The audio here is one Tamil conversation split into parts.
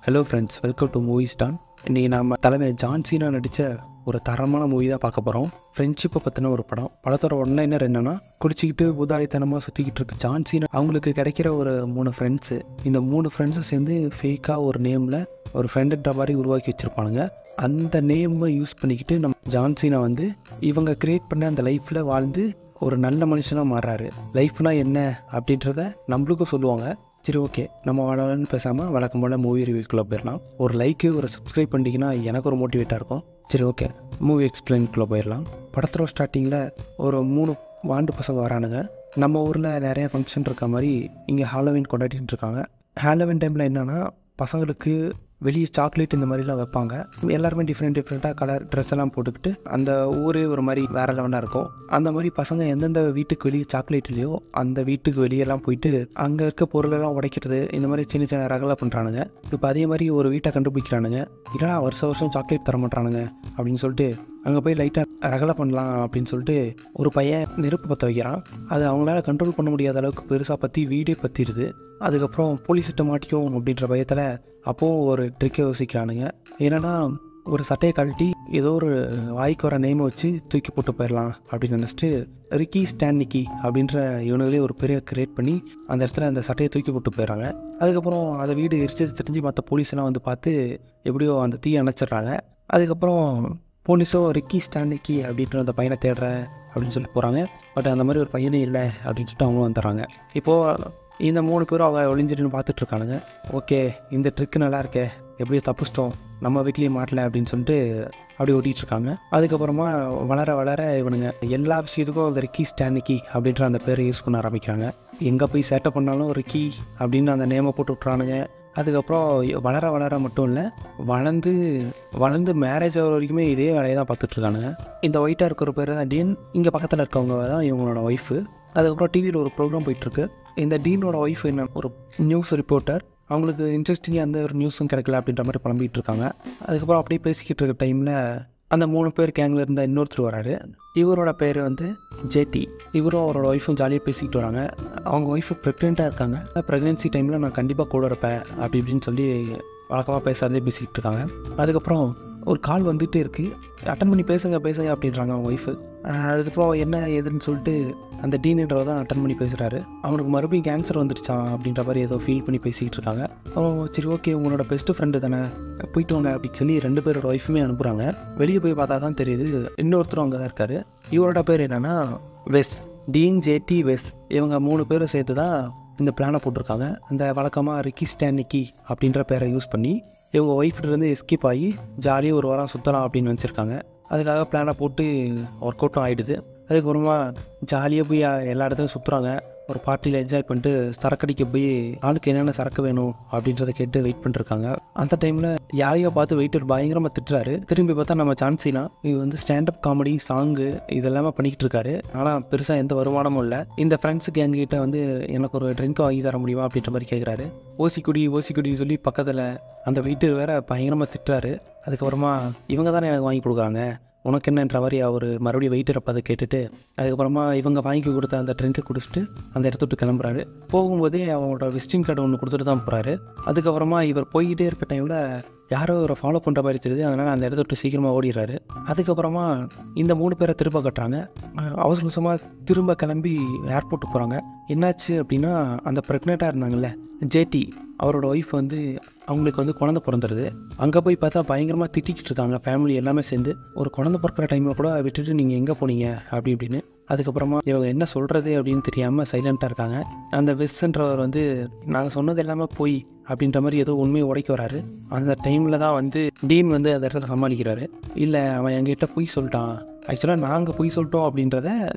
Hello friends, welcome to movies don. இன்றைக்கி நம்ம தலைமை ஜான் சீனா நடித்த ஒரு தரமான மூவி தான் பார்க்க போகிறோம். ஃப்ரெண்ட்ஷிப்பை பற்றின ஒரு படம். படத்தோட ஒன்லைனர் என்னென்னா, குடிச்சிக்கிட்டு பூதாரித்தனமாக சுற்றிக்கிட்டு இருக்க ஜான் சீனா அவங்களுக்கு கிடைக்கிற ஒரு 3 ஃப்ரெண்ட்ஸு. இந்த 3 ஃப்ரெண்ட்ஸும் சேர்ந்து ஃபேக்காக ஒரு நேமில் ஒரு ஃப்ரெண்டுன்ற மாதிரி உருவாக்கி வச்சுருப்பானுங்க. அந்த நேமை யூஸ் பண்ணிக்கிட்டு நம்ம ஜான் சீனா வந்து இவங்க க்ரியேட் பண்ண அந்த லைஃப்பில் வாழ்ந்து ஒரு நல்ல மனுஷனாக மாறுறாரு. லைஃப்னால் என்ன அப்படின்றத நம்மளுக்கும் சொல்லுவாங்க. சரி, ஓகே, நம்ம வாழன்னு பேசாமல் வழக்கம் போல் மூவி ரிவ்யூக்குள்ளே போயிடலாம். ஒரு லைக்கு ஒரு சப்ஸ்கிரைப் பண்ணிட்டீங்கன்னா எனக்கு ஒரு மோட்டிவேட்டாக இருக்கும். சரி, ஓகே, மூவி எக்ஸ்பிளைனுக்குள்ளே போயிடலாம். படத்தோட ஸ்டார்டிங்கில் ஒரு 3 வாண்டு பசங்க வரானுங்க. நம்ம ஊரில் நிறைய ஃபங்க்ஷன் இருக்க மாதிரி இங்கே ஹாலோவின் கொண்டாடிட்டு இருக்காங்க. ஹாலோவின் டைமில் என்னென்னா, பசங்களுக்கு வெளியே சாக்லேட் இந்த மாதிரிலாம் வைப்பாங்க. எல்லாருமே டிஃப்ரெண்ட்டாக கலர் ட்ரெஸ் எல்லாம் போட்டுக்கிட்டு அந்த ஊரே ஒரு மாதிரி வேறு லெவலாக இருக்கும். அந்த மாதிரி பசங்க எந்தெந்த வீட்டுக்கு வெளியே சாக்லேட் இல்லையோ அந்த வீட்டுக்கு வெளியெல்லாம் போயிட்டு அங்கே இருக்க பொருளெல்லாம் உடைக்கிறது, இந்த மாதிரி சின்ன சின்ன ரகலை பண்ணுறானுங்க. இப்போ அதே மாதிரி ஒரு வீட்டை கண்டுபிடிக்கிறானுங்க. இல்லைனா வருஷம் சாக்லேட் தர மாட்டானுங்க அப்படின்னு சொல்லிட்டு அங்கே போய் லைட்டாக ரகலை பண்ணலாம் அப்படின்னு சொல்லிட்டு ஒரு பையன் நெருப்பு பற்ற வைக்கிறான். அது அவங்களால கண்ட்ரோல் பண்ண முடியாத அளவுக்கு பெருசாக பற்றி வீடே பற்றிடுது. அதுக்கப்புறம் போலீஸ்கிட்ட மாட்டிக்கும் அப்படின்ற பயத்தில் அப்போது ஒரு ட்ரிக்கை யோசிக்கிறானுங்க. என்னென்னா, ஒரு சட்டையை கழட்டி ஏதோ ஒரு வாய்க்கு வர நேமை வச்சு தூக்கி போட்டு போயிடலாம் அப்படின்னு நினச்சிட்டு ரிக்கி ஸ்டான்னிக்கி அப்படின்ற இவனுங்களே ஒரு பெரிய கிரியேட் பண்ணி அந்த இடத்துல அந்த சட்டையை தூக்கி போட்டு போயிடறாங்க. அதுக்கப்புறம் அதை வீடு எரிச்சது தெரிஞ்சு மற்ற போலீஸ்லாம் வந்து பார்த்து எப்படியோ அந்த தீயை அணைச்சிட்றாங்க. அதுக்கப்புறம் போலீஸோ ரிக்கி ஸ்டான்னிக்கி அப்படின்ற அந்த பையனை தேடுறேன் அப்படின்னு சொல்லிட்டு போகிறாங்க. பட் அந்த மாதிரி ஒரு பையனே இல்லை அப்படின்னு சொல்லிட்டு அவங்களும் வந்துடுறாங்க. இப்போது இந்த 3 பேரும் அவங்க ஒளிஞ்சிட்டு பார்த்துட்ருக்கானுங்க. ஓகே, இந்த ட்ரிக்கு நல்லா இருக்கே, எப்படியோ தப்பிச்சிட்டோம், நம்ம வீட்லேயே மாட்டல அப்படின்னு சொல்லிட்டு அப்படி ஓட்டிகிட்ருக்காங்க. அதுக்கப்புறமா வளர இவனுங்க எல்லா விஷயத்துக்கும் அந்த ரிக்கி ஸ்டான்னிக்கி அப்படின்ற அந்த பேரை யூஸ் பண்ண ஆரம்பிக்கிறாங்க. எங்கே போய் சேட்டை பண்ணாலும் ரிக்கி அப்படின்னு அந்த நேமை போட்டு விட்றானுங்க. அதுக்கப்புறம் வளர மட்டும் இல்லை, வளர்ந்து மேரேஜ் ஆகிற வரைக்குமே இதே வேலையை தான் பார்த்துட்ருக்கானுங்க. இந்த ஒயிட்டாக இருக்கிற பேர் தான் டீன். இங்கே பக்கத்தில் இருக்கவங்க தான் இவங்களோட ஒய்ஃபு. அதுக்கப்புறம் டிவியில் ஒரு ப்ரோக்ராம் போயிட்டுருக்கு. இந்த டீனோட ஒய்ஃப் என்ன ஒரு நியூஸ் ரிப்போர்ட்டர். அவங்களுக்கு இன்ட்ரெஸ்டிங்காக அந்த ஒரு நியூஸும் கிடைக்கல அப்படின்ற மாதிரி புலம்பிகிட்டு இருக்காங்க. அதுக்கப்புறம் அப்படியே பேசிக்கிட்டு இருக்க டைமில் அந்த 3 பேர் கேங்கில் இருந்த இன்னொருத்தர் வராரு. இவரோட பேர் வந்து ஜேடி. இவரும் அவரோட ஒய்ஃபும் ஜாலியாக பேசிக்கிட்டு வராங்க. அவங்க ஒய்ஃபு ப்ரெக்னெண்ட்டாக இருக்காங்க. ப்ரெக்னென்சி டைமில் நான் கண்டிப்பாக கூட இருப்பேன் அப்படி இப்படின்னு சொல்லி வழக்கமாக பேசாதே பேசிக்கிட்டு இருக்காங்க. அதுக்கப்புறம் ஒரு கால் வந்துகிட்டே இருக்குது. அட்டன் பண்ணி பேசுங்க அப்படின்றாங்க அவங்க ஒய்ஃபு. அதுக்கப்புறம் என்ன ஏதுன்னு சொல்லிட்டு அந்த டீனன்றவர் தான் அட்டன் பண்ணி பேசுகிறாரு. அவனுக்கு மறுபடியும் கேன்சர் வந்துடுச்சான் அப்படின்ற மாதிரி ஏதோ ஃபீல் பண்ணி பேசிக்கிட்டு இருக்காங்க. சரி, ஓகே, உங்களோட பெஸ்ட்டு ஃப்ரெண்டு தானே, போயிட்டு வாங்க அப்படின்னு சொல்லி 2 பேரோட ஒய்ஃபுமே அனுப்புகிறாங்க. வெளியே போய் பார்த்தா தான் தெரியுது இன்னொருத்தரும் அங்கே தான் இருக்கார். இவரோட பேர் என்னென்னா வெஸ். டீன், ஜேடி, வெஸ், இவங்க 3 பேரும் சேர்த்து தான் இந்த பிளானை போட்டிருக்காங்க. அந்த வழக்கமாக ரிக்கி ஸ்டான்னிக்கி அப்படின்ற பேரை யூஸ் பண்ணி இவங்க ஒய்ஃப்கிட்டேருந்து எஸ்கேப் ஆகி ஜாலியாக ஒரு வாரம் சுற்றலாம் அப்படின்னு நினச்சிருக்காங்க. அதுக்காக பிளானை போட்டு ஒர்க் அவுட்டும் ஆகிடுது. அதுக்கப்புறமா ஜாலியாக போய் எல்லா இடத்துலையும் சுற்றுறாங்க. ஒரு பார்ட்டியில் என்ஜாய் பண்ணிட்டு சரக்கடிக்க போய் ஆளுக்கு என்னென்ன சரக்கு வேணும் அப்படின்றத கேட்டு வெயிட் பண்ணிருக்காங்க. அந்த டைமில் யாரையோ பார்த்து வெயிட்டர் பயங்கரமாக திட்டுறாரு. திரும்பி பார்த்தா நம்ம ஜான் சீனா. இது வந்து ஸ்டாண்டப் காமெடி, சாங்கு இதெல்லாமே பண்ணிக்கிட்டு இருக்காரு. ஆனால் பெருசாக எந்த வருமானமும் இல்லை. இந்த ஃப்ரெண்ட்ஸுக்கு எங்ககிட்ட வந்து எனக்கு ஒரு ட்ரிங்க் வாங்கி தர முடியுமா அப்படின்ற மாதிரி கேட்குறாரு. ஓசிக்குடின்னு சொல்லி பக்கத்தில் அந்த வெயிட்டர் வேற பயங்கரமாக திட்டுறாரு. அதுக்கப்புறமா இவங்க தானே எனக்கு வாங்கி கொடுக்குறாங்க, உனக்கு என்னன்ற மாதிரி அவர் மறுபடியும் வெயிட்டரை பார்த்து கேட்டுட்டு அதுக்கப்புறமா இவங்க வாங்கி கொடுத்த அந்த ட்ரிங்கை குடிச்சிட்டு அந்த இடத்த விட்டு கிளம்புறாரு. போகும்போதே அவங்களோட விசிட்டிங் கார்டு ஒன்று கொடுத்துட்டு தான் போகிறாரு. அதுக்கப்புறமா இவர் போய்கிட்டே இருக்க டைமில் யாரோ இவரை ஃபாலோ பண்ணுற மாதிரி தெரியுது. அதனால் அந்த இடத்த விட்டு சீக்கிரமாக ஓடிடுறாரு. அதுக்கப்புறமா இந்த 3 பேரை திரும்ப கட்டுறாங்க. அவசரமாக திரும்ப கிளம்பி ஏர்போர்ட்டுக்கு போகிறாங்க. என்னாச்சு அப்படின்னா, அந்த ப்ரெக்னெண்ட்டாக இருந்தாங்கல்ல ஜேடி, அவரோட ஒய்ஃப் வந்து அவங்களுக்கு வந்து குழந்தை பிறந்துடுது. அங்கே போய் பார்த்தா பயங்கரமாக திட்டிக்கிட்டு இருக்காங்க ஃபேமிலி எல்லாமே சேர்ந்து. ஒரு குழந்தை பிறக்கிற டைமில் கூட விட்டுட்டு நீங்கள் எங்கே போனீங்க அப்படி இப்படின்னு. அதுக்கப்புறமா இவங்க என்ன சொல்கிறது அப்படின்னு தெரியாமல் சைலண்ட்டாக இருக்காங்க. அந்த வெஸ்ன்றவர் வந்து நாங்கள் சொன்னது எல்லாமே போய் அப்படின்ற மாதிரி ஏதோ உண்மையை உடைக்க வராரு. அந்த டைமில் தான் வந்து டீன் வந்து அந்த இடத்துல சமாளிக்கிறாரு. இல்லை, அவன் எங்ககிட்ட பொய் சொல்லிட்டான், ஆக்சுவலாக நாங்கள் பொய் சொல்லிட்டோம் அப்படின்றத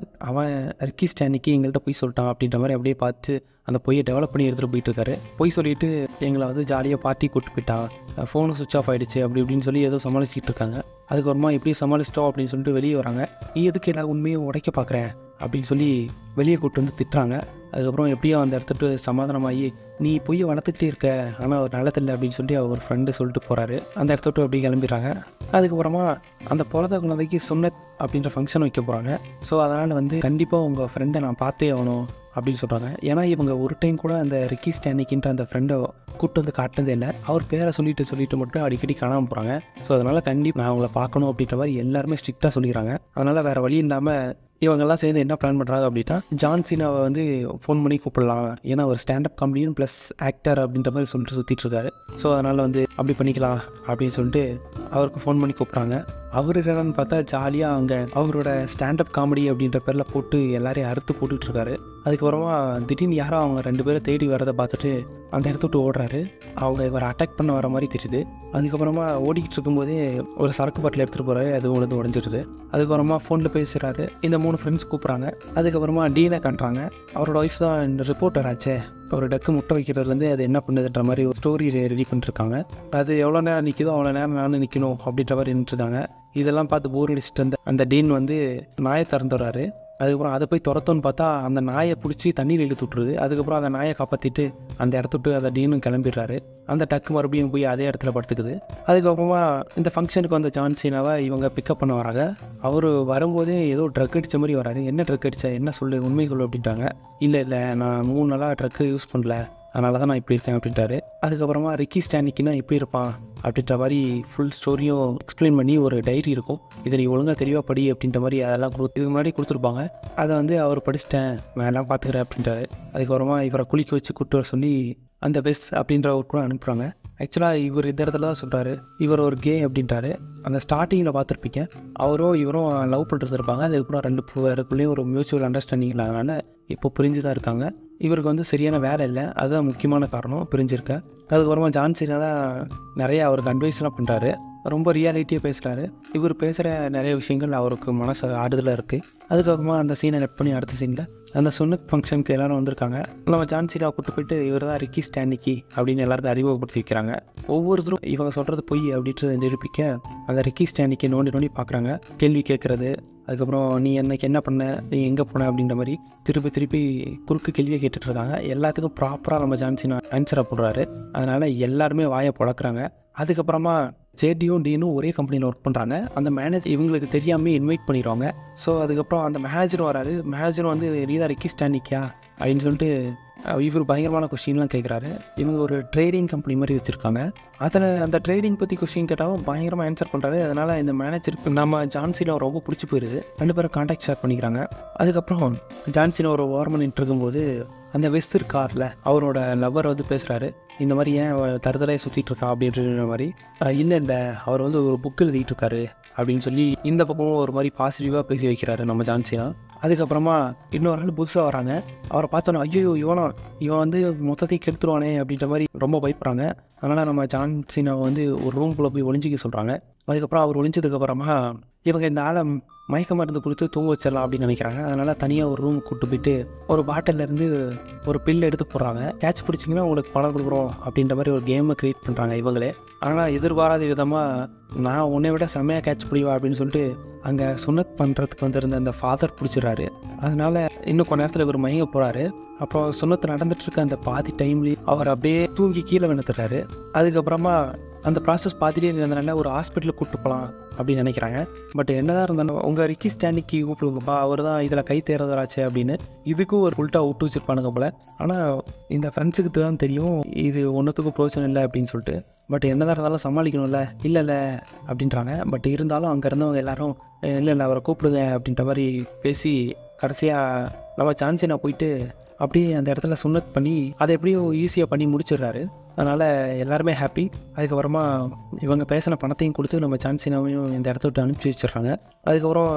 அவன் ரிக்கி ஸ்டான்னிக்கி எங்கள்கிட்ட பொய் சொல்லிட்டான் அப்படின்ற மாதிரி அப்படியே பார்த்து அந்த பொய்யை டெவலப் பண்ணி எடுத்துகிட்டு போயிட்டுருக்காரு. பொய் சொல்லிவிட்டு எங்களை வந்து ஜாலியாக பார்ட்டி கூப்பிட்டு போயிட்டான், ஃபோனு சுவிட்ச் ஆஃப் ஆகிடுச்சு அப்படி இப்படின்னு சொல்லி ஏதோ சமாளிச்சிட்டு இருக்காங்க. அதுக்கப்புறமா இப்படியே சமாளிச்சிட்டோம் அப்படின்னு சொல்லிட்டு வெளியே வராங்க. நீ எதுக்கு எல்லா உண்மையை உடைக்க பார்க்குறேன் அப்படின்னு சொல்லி வெளியே கூப்பிட்டு வந்து திட்டுறாங்க. அதுக்கப்புறம் எப்படியோ அந்த இடத்துட்டு சமாதானமாகி நீ பொய்யை வளர்த்துக்கிட்டே இருக்க, ஆனால் ஒரு நல்லதில்லை அப்படின்னு சொல்லி அவர் ஃப்ரெண்டு சொல்லிட்டு போகிறாரு. அந்த இடத்துட்டு அப்படியே கிளம்பிடுறாங்க. அதுக்கப்புறமா அந்த பிறந்த குழந்தைக்கு சுன்னத் அப்படின்ற ஃபங்க்ஷன் வைக்க போகிறாங்க. ஸோ அதனால் வந்து கண்டிப்பாக உங்கள் ஃப்ரெண்டை நான் பார்த்தே ஆகணும் அப்படின்னு சொல்கிறாங்க. ஏன்னா இவங்க ஒரு டைம் கூட அந்த ரிக்கி ஸ்டான்னிக்கின்ற அந்த ஃப்ரெண்டை கூட்டு வந்து காட்டினதே இல்லை. அவர் பேரை சொல்லிட்டு மட்டும் அடிக்கடி காணாமல் போகிறாங்க. ஸோ அதனால் கண்டிப்பாக நான் அவங்கள பார்க்கணும் அப்படின்ற மாதிரி எல்லாருமே ஸ்ட்ரிக்டாக சொல்லிக்கிறாங்க. அதனால் வேறு வழி இல்லாமல் இவங்கெல்லாம் சேர்ந்து என்ன பிளான் பண்ணுறாங்க அப்படின்னா, ஜான் சீனாவை வந்து ஃபோன் பண்ணி கூப்பிடலாம். ஏன்னா ஒரு ஸ்டாண்டப் காமெடியன் ப்ளஸ் ஆக்டர் அப்படின்ற மாதிரி சொல்லிட்டு சுற்றிட்டு இருக்காரு. ஸோ அதனால் வந்து அப்படி பண்ணிக்கலாம் அப்படின்னு சொல்லிட்டு அவருக்கு ஃபோன் பண்ணி கூப்பிட்றாங்க. அவர் என்னன்னு பார்த்தா ஜாலியாக அங்கே அவரோட ஸ்டாண்டப் காமெடி அப்படின்ற பேரில் போட்டு எல்லாரையும் அறுத்து போட்டுட்ருக்காரு. அதுக்கப்புறமா திடீர்னு யாரோ அவங்க 2 பேரை தேடி வரதை பார்த்துட்டு அந்த இடத்த விட்டு ஓடுறாரு. அவங்க இவரை அட்டாக் பண்ண வர மாதிரி தெரியுது. அதுக்கப்புறமா ஓடிக்கிட்டு இருக்கும்போதே ஒரு சரக்கு பாட்டில் எடுத்துகிட்டு போகிறாரு. அது உழுந்து உடஞ்சிடுது. அதுக்கப்புறமா ஃபோனில் பேசுகிறாரு. இந்த 3 ஃப்ரெண்ட்ஸ் கூப்பிட்றாங்க. அதுக்கப்புறமா டீனை காட்டுறாங்க. அவரோட ஒய்ஃப் தான் இந்த ரிப்போர்ட்டர் ஆச்சே. ஒரு டக்கு முட்டை வைக்கிறதுலேருந்து அது என்ன பண்ணுதுன்ற மாதிரி ஒரு ஸ்டோரி ரெடி பண்ணிட்டுருக்காங்க. அது எவ்வளோ நேரம் நிற்கிதோ அவ்வளோ நேரம் நானும் நிற்கணும் அப்படின்ற மாதிரி நின்றுருக்காங்க. இதெல்லாம் பார்த்து போர் அடிச்சுட்டு அந்த டீன் வந்து நாயை திறந்துடுறாரு. அதுக்கப்புறம் அதை போய் துரத்தோன்னு பார்த்தா அந்த நாயை பிடிச்சி தண்ணியில் இழுத்து விட்ருது. அதுக்கப்புறம் அந்த நாயை காப்பாற்றிட்டு அந்த இடத்த விட்டு அந்த டீனும் கிளம்பிடுறாரு. அந்த டக்கு மறுபடியும் போய் அதே இடத்துல படுத்துக்குது. அதுக்கப்புறமா இந்த ஃபங்க்ஷனுக்கு வந்த ஜான் சீனாவை இவங்க பிக்கப் பண்ண வராங்க. அவர் வரும்போதே ஏதோ ட்ரக் அடித்த மாதிரி வராரு. என்ன ட்ரக் அடித்தா என்ன சொல்லு உண்மை சொல்லு அப்படின்ட்டாங்க. இல்லை நான் 3 நாளாக ட்ரக்கு யூஸ் பண்ணல, அதனால தான் நான் இப்படி இருக்கேன் அப்படின்ட்டாரு. அதுக்கப்புறமா ரிக்கி ஸ்டானிக்கினா இப்படி இருப்பான் அப்படின்ற மாதிரி ஃபுல் ஸ்டோரியும் எக்ஸ்பிளைன் பண்ணி ஒரு டைரி இருக்கும். இதை நீ ஒழுங்காக தெளிவாக படி அப்படின்ற மாதிரி அதெல்லாம் இதுக்கு முன்னாடி கொடுத்துருப்பாங்க. அதை வந்து அவர் படிச்சிட்டேன் வேணாம் பார்த்துக்கிறேன் அப்படின்ட்டாரு. அதுக்கப்புறமா இவரை குளிக்க வச்சு கூப்பிட்டு வர சொல்லி அந்த பெஸ் அப்படின்ற ஒரு கூட அனுப்புகிறாங்க. ஆக்சுவலாக இவர் இந்த இடத்துல தான் சொல்கிறாரு இவர் ஒரு கே அப்படின்ட்டாரு. அந்த ஸ்டார்டிங்கில் பார்த்துருப்பீங்க அவரும் இவரும் லவ் பண்ணிட்டு இருப்பாங்க. அதுக்கப்புறம் 2 பேருக்குள்ளேயும் ஒரு மியூச்சுவல் அண்டர்ஸ்டாண்டிங் இல்லாதனால இப்போ பிரிஞ்சு தான் இருக்காங்க. இவருக்கு வந்து சரியான வேலை இல்லை, அதுதான் முக்கியமான காரணம் பிரிஞ்சிருக்க. அதுக்கப்புறமா ஜான் சீனா தான் நிறைய அவருக்கு அட்வைஸ்லாம் பண்ணுறாரு. ரொம்ப ரியாலிட்டியாக பேசுகிறாரு. இவர் பேசுகிற நிறைய விஷயங்கள் அவருக்கு மனசு ஆறுதலாக இருக்குது. அதுக்கப்புறமா அந்த சீனை நெட் பண்ணி அடுத்த சீனில் அந்த சுன்னத் ஃபங்க்ஷனுக்கு எல்லோரும் வந்திருக்காங்க. நம்ம ஜான் சீனாவை கூப்பிட்டு போயிட்டு இவர் தான் ரிக்கி ஸ்டானிக்கி அப்படின்னு எல்லாருக்கும் அறிமுகப்படுத்தி வைக்கிறாங்க. ஒவ்வொருத்தரும் இவங்க சொல்கிறது பொய் அப்படின்றத நிரூபிக்க அந்த ரிக்கி ஸ்டானிக்கி நோண்டி பார்க்குறாங்க. கேள்வி கேட்குறது, அதுக்கப்புறம் நீ என்னைக்கு என்ன பண்ண, நீ எங்கே போன அப்படின்ற மாதிரி திருப்பி குறுக்கு கேள்வியை கேட்டுட்ருக்காங்க. எல்லாத்துக்கும் ப்ராப்பராக நம்ம ஜான் சீனா ஆன்சரை போடுறாரு. அதனால் எல்லாருமே வாயை புழக்கிறாங்க. அதுக்கப்புறமா ஜேடியும் டீனும் ஒரே கம்பெனியில் ஒர்க் பண்ணுறாங்க. அந்த மேனேஜர் இவங்களுக்கு தெரியாமல் இன்வைட் பண்ணிடுவாங்க. ஸோ அதுக்கப்புறம் அந்த மேனேஜரும் வராரு. மேனேஜரும் வந்து நீ தான் ரிக்கி ஸ்டானிக்கியா அப்படின்னு சொல்லிட்டு இவர் பயங்கரமான கொஸ்டின்லாம் கேட்குறாரு. இவங்க ஒரு ட்ரேடிங் கம்பெனி மாதிரி வச்சுருக்காங்க. அதில் அந்த ட்ரேடிங் பற்றி கொஸ்டின் கேட்டாலும் பயங்கரமாக ஆன்சர் பண்ணுறாரு. அதனால் இந்த மேனேஜருக்கு நம்ம ஜான் சீனா ரொம்ப பிடிச்சி போயிடுது. 2 பேரும் கான்டாக்ட் ஷேர் பண்ணிக்கிறாங்க. அதுக்கப்புறம் ஜான் சீனா ஒரு ஓரம் பண்ணிட்டு இருக்கும்போது அந்த வெஸ்டர் காரில் அவரோட லவ்வர் வந்து பேசுகிறாரு. இந்த மாதிரி ஏன் தருதலையை சுற்றிட்டு இருக்கா அப்படின்ற மாதிரி. இல்லை அவர் வந்து ஒரு புக் எழுதிட்டு இருக்காரு அப்படின்னு சொல்லி இந்த பக்கமும் ஒரு மாதிரி பாசிட்டிவாக பேசி வைக்கிறாரு நம்ம ஜான் சீனா. அதுக்கப்புறமா இன்னொரு ஆள் புதுசாக வராங்க. அவரை பார்த்தோன்னா ஐயோ இவன் வந்து மொத்தத்தையும் கெடுத்துருவானே அப்படின்ற மாதிரி ரொம்ப பயப்படுறாங்க. அதனால் நம்ம ஜான் சீனாவை வந்து ஒரு ரூம்குள்ளே போய் ஒளிஞ்சிக்க சொல்கிறாங்க. அதுக்கப்புறம் அவர் ஒளிஞ்சதுக்கப்புறமா இவங்க இந்த ஆளை மயக்க மருந்து கொடுத்து தூங்க வச்சிடலாம் அப்படின்னு நினைக்கிறாங்க. அதனால் தனியாக ஒரு ரூம் கூப்பிட்டு போயிட்டு ஒரு பாட்டிலேருந்து ஒரு பில் எடுத்து போடுறாங்க. கேட்ச் பிடிச்சிங்கன்னா உங்களுக்கு பணம் கொடுக்குறோம் அப்படின்ற மாதிரி ஒரு கேமை க்ரியேட் பண்ணுறாங்க இவங்களே. ஆனால் எதிர்பாராத விதமாக நான் உன்னை விட செம்மையாக கேட்ச் பிடிவா அப்படின்னு சொல்லிட்டு அங்கே சுன்னத் பண்ணுறதுக்கு வந்திருந்த அந்த ஃபாதர் பிடிச்சிடறாரு. அதனால் இன்னும் கொஞ்ச நேரத்தில் இவர் மயங்க போகிறாரு. அப்புறம் சுன்னத்து நடந்துட்டுருக்க அந்த பாதி டைம்லேயே அவர் அப்படியே தூங்கி கீழே விழுந்துடுறாரு. அதுக்கப்புறமா அந்த ப்ராசஸ் பார்த்துட்டே இருந்ததுனால ஒரு ஹாஸ்பிட்டலுக்கு கூப்பிட்டு போகலாம் அப்படின்னு நினைக்கிறாங்க. பட் என்னதான் இருந்தாலும் உங்கள் ரிக்கி ஸ்டானிக்கு கூப்பிடுங்கப்பா, அவர் தான் இதில் கை தேர்தலாச்சு அப்படின்னு இதுக்கும் ஒரு உல்ட்டா விட்டு வச்சுருப்பானுங்க போல். ஆனால் இந்த ஃப்ரெண்ட்ஸுக்கு தான் தெரியும் இது ஒன்றுத்துக்கும் பிரோஜனம் இல்லை அப்படின்னு சொல்லிட்டு. பட் என்னதான் இருந்தாலும் சமாளிக்கணும்ல. இல்லை அப்படின்றாங்க. பட் இருந்தாலும் அங்கே இருந்தவங்க எல்லாரும் இல்லை அவரை கூப்பிடுங்க அப்படின்ற மாதிரி பேசி கடைசியாக நம்ம ஜான் சீனா போயிட்டு அப்படியே அந்த இடத்துல சுன்னத் பண்ணி அதை எப்படியும் ஈஸியாக பண்ணி முடிச்சிடுறாரு. அதனால் எல்லாருமே ஹாப்பி. அதுக்கப்புறமா இவங்க பேசின பணத்தையும் கொடுத்து நம்ம ஜான் சீனாவையும் இந்த இடத்த விட்டு அனுப்பிச்சி வச்சிடுறாங்க. அதுக்கப்புறம்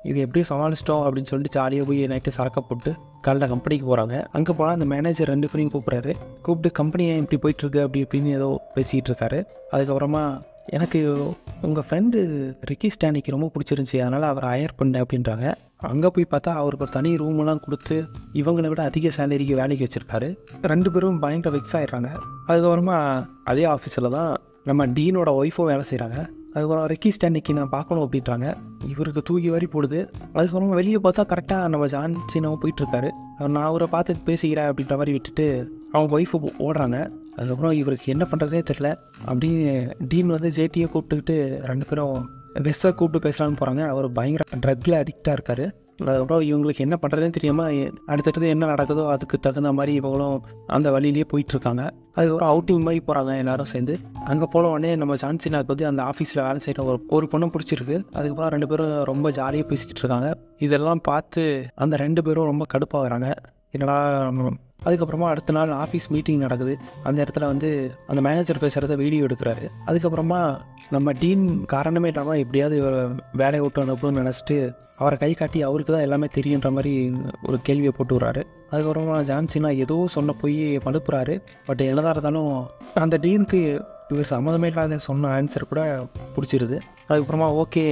இது எப்படியும் சமாளிச்சிட்டோம் அப்படின்னு சொல்லிட்டு ஜாலியாக போய் நைட்டு சரக்கை போட்டு காலைல கம்பெனிக்கு போகிறாங்க. அங்கே போனால் அந்த மேனேஜர் 2 பேரையும் கூப்பிட்டு கம்பெனியை இப்படி போயிட்டுருக்கு அப்படின்னு ஏதோ பேசிகிட்டு இருக்காரு. அதுக்கப்புறமா எனக்கு உங்கள் ஃப்ரெண்டு ரிக்கி ஸ்டானிக்கு ரொம்ப பிடிச்சிருந்துச்சி, அதனால் அவரை ஹையர் பண்ணேன் அப்படின்றாங்க. அங்கே போய் பார்த்தா அவருக்கு ஒரு தனி ரூமெல்லாம் கொடுத்து இவங்களை விட அதிக சேலரிக்கு வேலைக்கு வச்சுருக்காரு. 2 பேரும் பயங்கர வெக்ஸ் ஆகிடுறாங்க. அதுக்கப்புறமா அதே ஆஃபீஸில் தான் நம்ம டீனோட ஒய்ஃபும் வேலை செய்கிறாங்க. அதுக்கப்புறம் ரிக்கி ஸ்டானிக்கு நான் பார்க்கணும் அப்படின்றாங்க. இவருக்கு தூக்கி வாரி போடுது. அதுக்கப்புறமா வெளியே பார்த்தா கரெக்டாக நம்ம ஜான் சீனாவும் போயிட்டுருக்காரு. நான் அவரை பார்த்து பேசிக்கிறேன் அப்படின்ற மாதிரி விட்டுட்டு அவங்க ஒய்ஃபு ஓடுறாங்க. அதுக்கப்புறம் இவருக்கு என்ன பண்ணுறதே தெரில. அப்படியே டீன் வந்து ஜேடியை கூப்பிட்டுக்கிட்டு 2 பேரும் வெஸ்ஸை கூப்பிட்டு பேசலான்னு போகிறாங்க. அவர் பயங்கர ட்ரக்கில் அடிக்டாக இருக்கார். அதுக்கப்புறம் இவங்களுக்கு என்ன பண்ணுறதுன்னு தெரியாமல் அடுத்தடுத்து என்ன நடக்குதோ அதுக்கு தகுந்த மாதிரி இவங்களும் அந்த வழியிலேயே போயிட்டுருக்காங்க. அதுக்கப்புறம் அவுட்டிங் மாதிரி போகிறாங்க எல்லோரும் சேர்ந்து. அங்கே போன உடனே நம்ம ஜான்சினாவுக்கு வந்து அந்த ஆஃபீஸில் வேலை செய்கிற ஒரு பொண்ணு பிடிச்சிருக்கு. அதுக்கப்புறம் 2 பேரும் ரொம்ப ஜாலியாக பேசிகிட்டு இருக்காங்க. இதெல்லாம் பார்த்து அந்த 2 பேரும் ரொம்ப கடுப்பாகிறாங்க. என்னடா. அதுக்கப்புறமா அடுத்த நாள் ஆஃபீஸ் மீட்டிங் நடக்குது. அந்த இடத்துல வந்து அந்த மேனேஜர் பேசுகிறத வீடியோ எடுக்கிறாரு. அதுக்கப்புறமா நம்ம டீன் காரணமே இல்லாமல் எப்படியாவது வேலையை விட்டு அனுப்பணும்னு நினச்சிட்டு அவரை கை காட்டி அவருக்கு தான் எல்லாமே தெரியுன்ற மாதிரி ஒரு கேள்வியை போட்டு விட்றாரு. அதுக்கப்புறமா ஜான்சினா ஏதோ சொன்ன போய் மழுப்புறாரு. பட் என்னதான் இருந்தாலும் அந்த டீனுக்கு இவர் சம்மந்தமே இல்லாத சொன்ன ஆன்சர் கூட பிடிச்சிருது. அதுக்கப்புறமா ஓகே,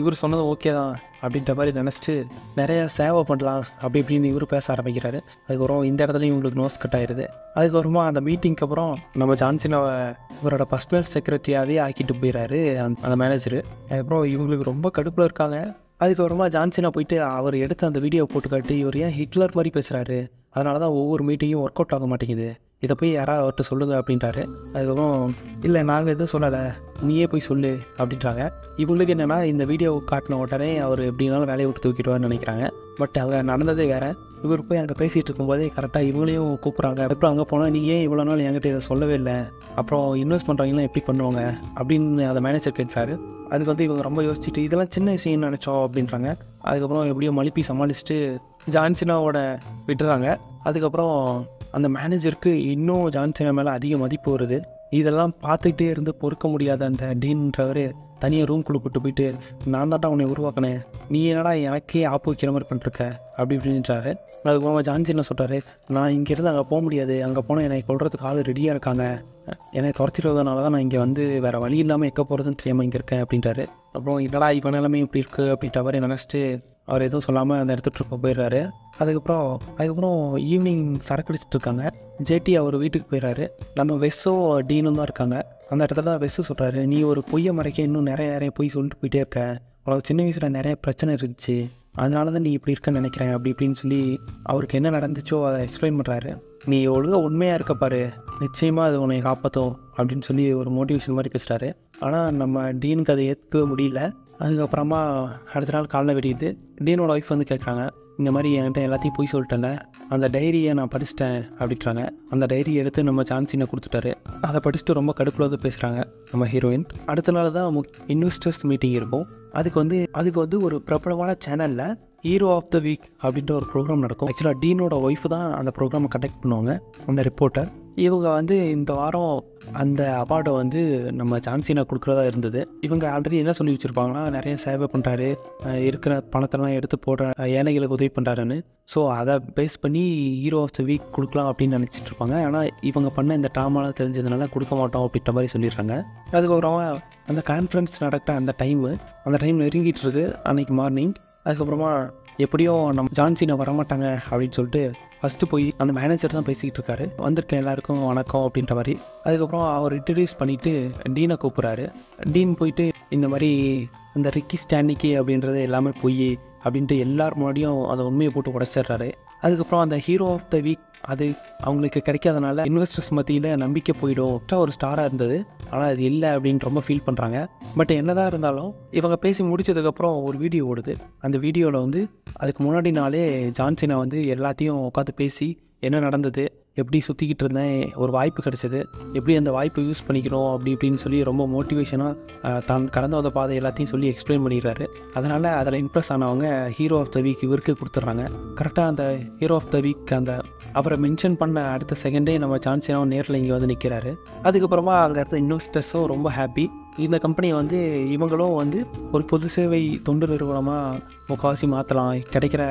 இவர் சொன்னது ஓகே தான் அப்படின்ற மாதிரி நினச்சிட்டு நிறைய சேவை பண்ணலாம் அப்படி இப்படின்னு இவர் பேச ஆரம்பிக்கிறாரு. அதுக்கப்புறம் இந்த இடத்துலையும் இவங்களுக்கு நோஸ் கட் ஆயிடுது. அதுக்கப்புறமா அந்த மீட்டிங்க்கு அப்புறம் நம்ம ஜான்சினாவை இவரோட பர்சனல் செக்ரட்டரியாகவே ஆக்கிட்டு போயிடுறாரு அந்த மேனேஜரு. அதுக்கப்புறம் இவங்களுக்கு ரொம்ப கடுப்பில் இருக்காங்க. அதுக்கப்புறமா ஜான்சினா போயிட்டு அவர் எடுத்து அந்த வீடியோ போட்டு காட்டி இவர் ஏன் ஹிட்லர் மாதிரி பேசுகிறாரு, அதனால தான் ஒவ்வொரு மீட்டிங்கும் ஒர்க் அவுட் ஆக மாட்டேங்குது, இதை போய் யாராவது அவர்கிட்ட சொல்லுங்கள் அப்படின்ட்டாரு. அதுக்கப்புறம் இல்லை நாங்கள் எதுவும் சொல்லலை, நீயே போய் சொல்லு அப்படின்றாங்க. இவங்களுக்கு என்னென்னா இந்த வீடியோ காட்டின உடனே அவர் எப்படினாலும் வேலையை விட்டு தூக்கிடுவார்னு நினைக்கிறாங்க. பட் அங்கே நடந்ததே வேறு. இவர் போய் அங்கே பேசிகிட்டு இருக்கும்போதே கரெக்டாக இவங்களையும் கூப்பிட்றாங்க. அப்புறம் அங்கே போனால் நீ ஏன் இவ்வளோ நாள் என்கிட்ட இதை சொல்லவே இல்லை, அப்புறம் இன்வெஸ்ட் பண்ணுறவங்களாம் எப்படி பண்ணுவாங்க அப்படின்னு அந்த மேனேஜர் கேட்குறாரு. அதுக்கு வந்து இவங்க ரொம்ப யோசிச்சுட்டு இதெல்லாம் சின்ன விஷயம் நினச்சோம் அப்படின்றாங்க. அதுக்கப்புறம் எப்படியோ மழுப்பி சமாளிச்சுட்டு ஜான்சினாவோட விட்டுறாங்க. அதுக்கப்புறம் அந்த மேனேஜருக்கு இன்னும் ஜான்சினா மேலே அதிக மதிப்பு வருது. இதெல்லாம் பார்த்துக்கிட்டே இருந்து பொறுக்க முடியாத அந்த டீன்றவர் தனியாக ரூம்குள்ளே கூட்டு போயிட்டு நான் தான்டா உன்னை உருவாக்கினேன், நீ என்னடா எனக்கே ஆப்பு வைக்கிற மாதிரி பண்ணிருக்க அப்படி இப்படின்றாரு. அதுக்கப்புறமா ஜான்சினா சொல்கிறாரு, நான் இங்கேருந்து அங்கே போக முடியாது, அங்கே போனால் என்னை கொள்றதுக்கு ஆள் ரெடியாக இருக்காங்க, என்னை துரத்திடுவதனால தான் நான் இங்கே வந்து வேறு வழி இல்லாமல் எங்கே போகிறதுன்னு தெரியாமல் இங்கே இருக்கேன் அப்படின்றாரு. அப்புறம் என்னடா இவன் எல்லாமே இப்படி இருக்குது அப்படின்ற மாதிரி நினச்சிட்டு அவர் எதுவும் சொல்லாமல் அந்த இடத்துக்கு போயிடுறாரு. அதுக்கப்புறம் ஈவினிங் சரக்கு அடிச்சிட்டு இருக்காங்க. ஜேடி அவர் வீட்டுக்கு போயிடுறாரு. நம்ம வெஸ்ஸோ டீனும் தான் இருக்காங்க. அந்த இடத்துல தான் வெஸ்ஸு சொல்கிறாரு, நீ ஒரு பொய்யை மறைக்க இன்னும் நிறைய பொய் சொல்லிட்டு போயிட்டே இருக்க, உனக்கு சின்ன வயசில் நிறைய பிரச்சனை இருந்துச்சு, அதனால தான் நீ இப்படி இருக்கன்னு நினைக்கிறேன் அப்படி இப்படின்னு சொல்லி அவருக்கு என்ன நடந்துச்சோ அதை எக்ஸ்பிளைன் பண்ணுறாரு. நீ ஒழுங்காக உண்மையாக இருக்க பாரு, நிச்சயமாக அது உன்னை காப்பாற்றும் அப்படின்னு சொல்லி ஒரு மோட்டிவேஷன் மாதிரி பேசுகிறாரு. ஆனால் நம்ம டீனுக்கு அதை ஏற்கவே முடியல. அதுக்கப்புறமா அடுத்த நாள் காலைல வெடியுது. டீனோட ஒய்ஃப் வந்து கேட்குறாங்க, இந்த மாதிரி என்கிட்ட எல்லாத்தையும் போய் சொல்லிட்டேன்ல, அந்த டைரியை நான் படிச்சிட்டேன் அப்படின்றாங்க. அந்த டைரியை எடுத்து நம்ம ஜான்சினை கொடுத்துட்டாரு. அதை படிச்சுட்டு ரொம்ப கடுப்பில் வந்து பேசுகிறாங்க நம்ம ஹீரோயின். அடுத்த நாள் தான் இன்வெஸ்டர்ஸ் மீட்டிங் இருக்கும். அதுக்கு வந்து ஒரு பிரபலமான சேனலில் ஹீரோ ஆஃப் த வீக் அப்படின்ற ஒரு ப்ரோக்ராம் நடக்கும். ஆக்சுவலாக டீனோட ஒய்ஃபு தான் அந்த ப்ரோக்ராமை கண்டக்ட் பண்ணுவாங்க, அந்த ரிப்போர்ட்டர். இவங்க வந்து இந்த வாரம் அந்த அவார்டை வந்து நம்ம ஜான்சினா கொடுக்குறதா இருந்தது. இவங்க ஆல்ரெடி என்ன சொல்லி வச்சுருப்பாங்கன்னா, நிறைய சேவை பண்ணுறாரு, இருக்கிற பணத்தெல்லாம் எடுத்து போடுற ஏழைகளுக்கு உதவி பண்ணுறாருன்னு. ஸோ அதை பேஸ் பண்ணி ஹீரோ ஆஃப் த வீக் கொடுக்கலாம் அப்படின்னு நினச்சிட்டு இருப்பாங்க. ஆனால் இவங்க பண்ண இந்த ட்ராமாலாம் தெரிஞ்சதுனால கொடுக்க மாட்டோம் அப்படின்ற மாதிரி சொல்லிடுறாங்க. அதுக்கப்புறமா அந்த கான்ஃபரன்ஸ் நடக்கிற அந்த டைம் நெருங்கிட்டு இருக்கு அன்றைக்கி மார்னிங். அதுக்கப்புறமா எப்படியும் நம்ம ஜான்சினா வரமாட்டாங்க அப்படின்னு சொல்லிட்டு ஃபஸ்ட்டு போய் அந்த மேனேஜர் தான் பேசிக்கிட்டு இருக்காரு. வந்திருக்கேன் எல்லாருக்கும் வணக்கம் அப்படின்ற மாதிரி. அதுக்கப்புறம் அவர் இன்ட்ரடியூஸ் பண்ணிவிட்டு டீனை கூப்பிட்றாரு. டீன் போயிட்டு இந்த மாதிரி அந்த ரிக்கி ஸ்டாண்டிக்கி அப்படின்றது எல்லாமே பொய் அப்படின்ட்டு எல்லார் முன்னாடியும் அந்த உண்மையை போட்டு உடச்சிடுறாரு. அதுக்கப்புறம் அந்த ஹீரோ ஆஃப் த வீக் அது அவங்களுக்கு கிடைக்காதனால இன்வெஸ்டர்ஸ் மத்தியில் நம்பிக்கை போயிடும். ஒரு ஸ்டாராக இருந்தது, ஆனால் அது இல்லை அப்படின்னு ரொம்ப ஃபீல் பண்ணுறாங்க. பட் என்னதான் இருந்தாலும் இவங்க பேசி முடிச்சதுக்கப்புறம் ஒரு வீடியோ ஓடுது. அந்த வீடியோவில் வந்து அதுக்கு முன்னாடி நாளே ஜான்சினா வந்து எல்லாத்தையும் உட்காந்து பேசி என்ன நடந்தது, எப்படி சுற்றிக்கிட்டு இருந்தேன், ஒரு வாய்ப்பு கிடச்சிது, எப்படி அந்த வாய்ப்பை யூஸ் பண்ணிக்கணும் அப்படி இப்படின்னு சொல்லி ரொம்ப மோட்டிவேஷனாக தான் கடந்து வந்த பாதை எல்லாத்தையும் சொல்லி எக்ஸ்பிளைன் பண்ணிடுறாரு. அதனால் அதில் இம்ப்ரெஸ் ஆனவங்க ஹீரோ ஆஃப் த வீக் இவருக்கு கொடுத்துட்றாங்க. கரெக்டாக அந்த ஹீரோ ஆஃப் த வீக் அந்த அவரை மென்ஷன் பண்ண அடுத்த செகண்டே நம்ம ஜான்சினாவும் நேரில் இங்கே வந்து நிற்கிறாரு. அதுக்கப்புறமா அங்கே இருந்த இன்வெஸ்டர்ஸும் ரொம்ப ஹாப்பி. இந்த கம்பெனியை வந்து இவங்களும் வந்து ஒரு பொது சேவை தொண்டு நிறுவனமாக முக்கால்வாசி மாற்றலாம் கிடைக்கிற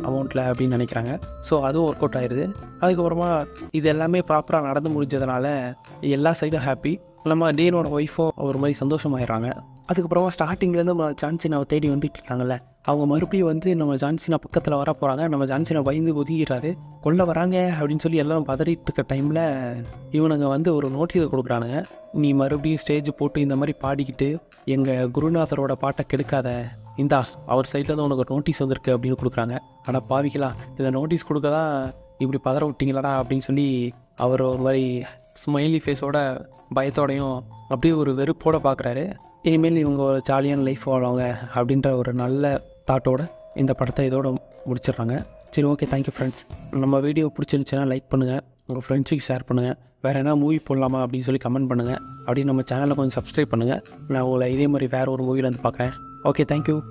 அமௌண்ட்டில் அப்படின்னு நினைக்கிறாங்க. ஸோ அதுவும் ஒர்க் அவுட் ஆயிடுது. அதுக்கப்புறமா இது எல்லாமே ப்ராப்பராக நடந்து முடிஞ்சதுனால எல்லா சைடும் ஹாப்பி. நம்ம டீனோட ஒய்ஃபும் ஒரு மாதிரி சந்தோஷமாயிடுறாங்க. அதுக்கப்புறமா ஸ்டார்டிங்லேருந்து நம்ம ஜான்சினாவை தேடி வந்துட்டு இருக்காங்கல்ல, அவங்க மறுபடியும் வந்து நம்ம ஜான்சினா பக்கத்தில் வர போகிறாங்க. நம்ம ஜான்சினா பயந்து ஒதுங்கிறாரு. கொல்ல வராங்க அப்படின்னு சொல்லி எல்லாம் பதறிட்டு இருக்க டைமில் இவனுங்க வந்து ஒரு நோட்டீஸை கொடுக்குறானுங்க. நீ மறுபடியும் ஸ்டேஜ் போட்டு இந்த மாதிரி பாடிக்கிட்டு எங்கள் குருநாதரோட பாட்டை கெடுக்காத, இந்தா அவர் சைடில் தான் உனக்கு ஒரு நோட்டீஸ் வந்திருக்கு அப்படின்னு கொடுக்குறாங்க. ஆனால் பாவிக்கலாம், இந்த நோட்டீஸ் கொடுக்க தான் இப்படி பதற விட்டிங்களடா அப்படின்னு சொல்லி அவர் ஒரு மாதிரி ஸ்மைலி ஃபேஸோட பயத்தோடையும் அப்படியே ஒரு வெறுப்போடு பார்க்குறாரு. இனிமேல் இவங்க ஒரு ஜாலியான லைஃப் வாழ்வாங்க அப்படின்ற ஒரு நல்ல தாட்டோட இந்த படத்தை இதோட முடிச்சிடுறாங்க. சரி, ஓகே, தேங்க்யூ ஃப்ரெண்ட்ஸ். நம்ம வீடியோ பிடிச்சிருந்துச்சுன்னா லைக் பண்ணுங்கள், உங்கள் ஃப்ரெண்ட்ஸுக்கு ஷேர் பண்ணுங்கள். வேறு என்ன மூவி போடலாமா அப்படின்னு சொல்லி கமெண்ட் பண்ணுங்கள். அப்படியே நம்ம சேனலை கொஞ்சம் சப்ஸ்கிரைப் பண்ணுங்கள். நான் உங்களை இதே மாதிரி வேறு ஒரு மூவியில் வந்து பார்க்குறேன். Okay, thank you.